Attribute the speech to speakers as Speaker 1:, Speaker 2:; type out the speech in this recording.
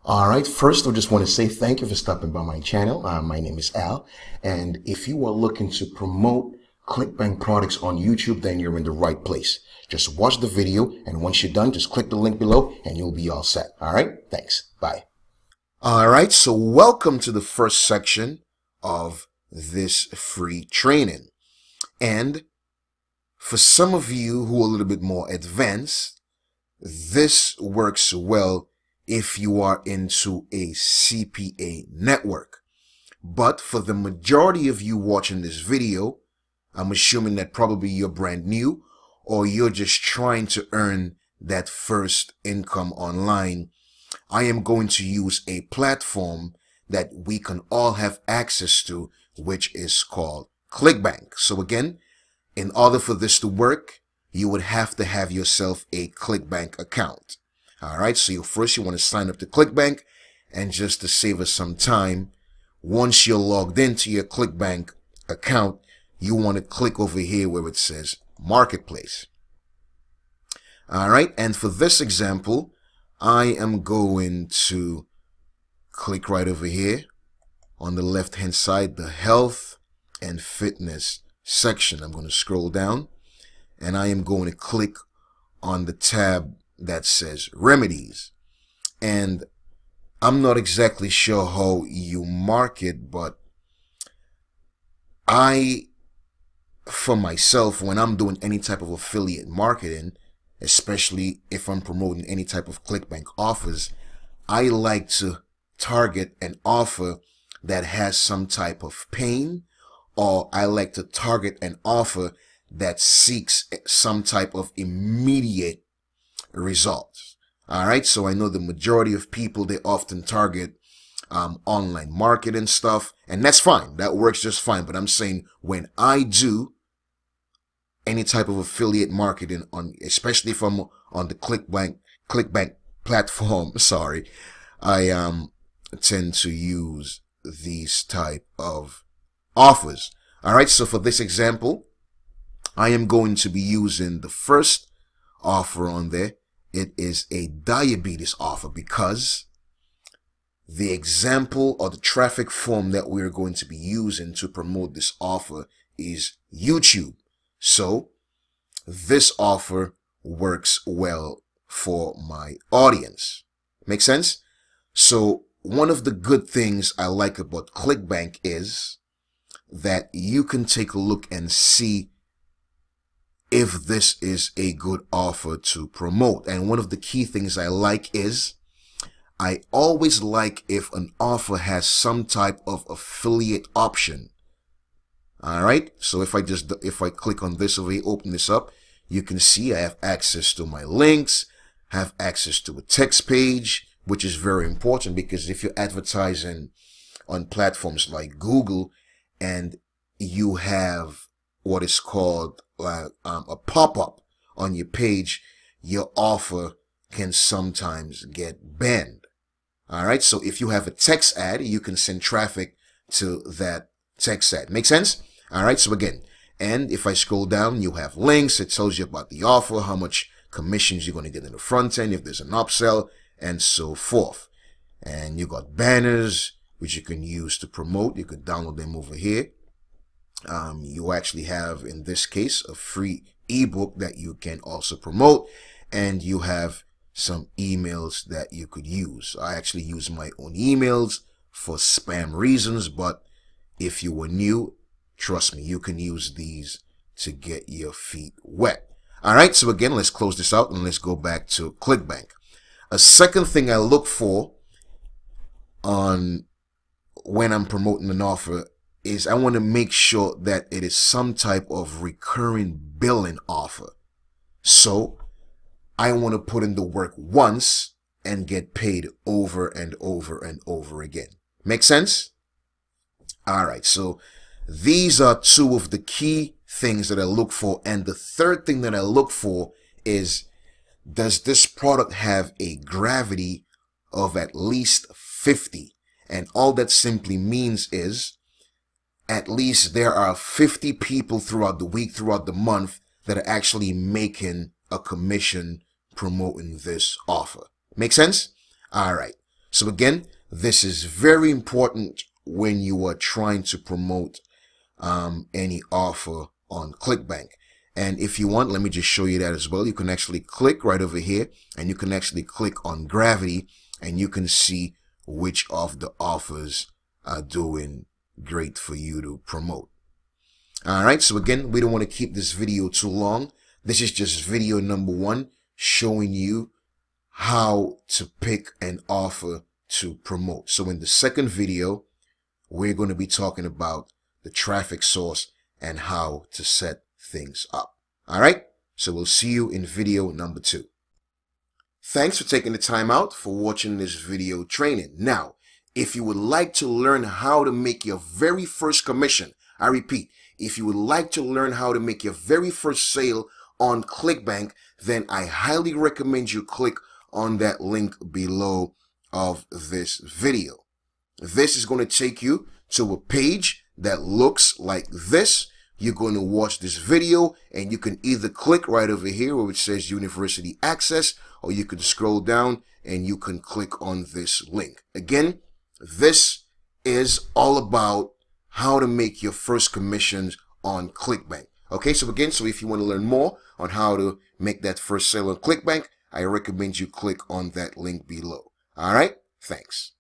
Speaker 1: Alright, first I just want to say thank you for stopping by my channel. My name is Al, and if you are looking to promote Clickbank products on YouTube, then you're in the right place. Just watch the video, and once you're done, just click the link below and you'll be all set. Alright, thanks. Bye. Alright, so welcome to the first section of this free training. And for some of you who are a little bit more advanced, this works well if you are into a CPA network. But for the majority of you watching this video, I'm assuming that probably you're brand new or you're just trying to earn that first income online. I am going to use a platform that we can all have access to, which is called Clickbank. So again, in order for this to work, you would have to have yourself a Clickbank account. Alright, so first you want to sign up to Clickbank, and just to save us some time, once you're logged into your Clickbank account, you want to click over here where it says Marketplace. Alright, and for this example, I am going to click right over here on the left hand side, the health and fitness section. I'm going to scroll down and I am going to click on the tab that says remedies. And I'm not exactly sure how you mark it, but for myself, when I'm doing any type of affiliate marketing, especially if I'm promoting any type of Clickbank offers, I like to target an offer that has some type of pain, or I like to target an offer that seeks some type of immediate results. Alright, so I know the majority of people, they often target online marketing stuff, and that's fine. That works just fine. But I'm saying when I do any type of affiliate marketing, especially if I'm on the Clickbank platform, sorry, I tend to use these type of offers. Alright, so for this example, I am going to be using the first offer on there. It is a diabetes offer because the example or the traffic form that we're going to be using to promote this offer is YouTube. So this offer works well for my audience. Make sense? So one of the good things I like about Clickbank is that you can take a look and see if this is a good offer to promote. And one of the key things I like is I always like if an offer has some type of affiliate option. Alright, so if I click on this over here, open this up, you can see I have access to my links, have access to a text page, which is very important because if you're advertising on platforms like Google and you have what is called a pop-up on your page, your offer can sometimes get banned. Alright, so if you have a text ad, you can send traffic to that text ad. Make sense? Alright, so again, and if I scroll down, you have links. It tells you about the offer, how much commissions you're going to get in the front end, if there's an upsell, and so forth. And you got banners, which you can use to promote. You can download them over here. You actually have, in this case, a free ebook that you can also promote, and you have some emails that you could use. I actually use my own emails for spam reasons, but if you were new, trust me, you can use these to get your feet wet. Alright, so again, let's close this out and let's go back to Clickbank. A second thing I look for on when I'm promoting an offer is I want to make sure that it is some type of recurring billing offer. So I want to put in the work once and get paid over and over and over again. Make sense? Alright, so these are two of the key things that I look for. And the third thing that I look for is, does this product have a gravity of at least 50? And all that simply means is at least there are 50 people throughout the week, throughout the month, that are actually making a commission promoting this offer. Make sense? All right. So So again, this is very important when you are trying to promote any offer on Clickbank. And if you want, let me just show you that as well. You can actually click right over here, and you can actually click on Gravity, and you can see which of the offers are doing great for you to promote. All right, so again, we don't want to keep this video too long. This is just video number 1, showing you how to pick an offer to promote. So in the second video, we're going to be talking about the traffic source and how to set things up. All right, so we'll see you in video number 2. Thanks for taking the time out for watching this video training. Now, if you would like to learn how to make your very first commission, I repeat, if you would like to learn how to make your very first sale on Clickbank, then I highly recommend you click on that link below of this video. This is going to take you to a page that looks like this. You're going to watch this video, and you can either click right over here where it says University Access, or you can scroll down and you can click on this link. Again, this is all about how to make your first commissions on Clickbank. Okay, so again, if you want to learn more on how to make that first sale on Clickbank, I recommend you click on that link below. All right, thanks.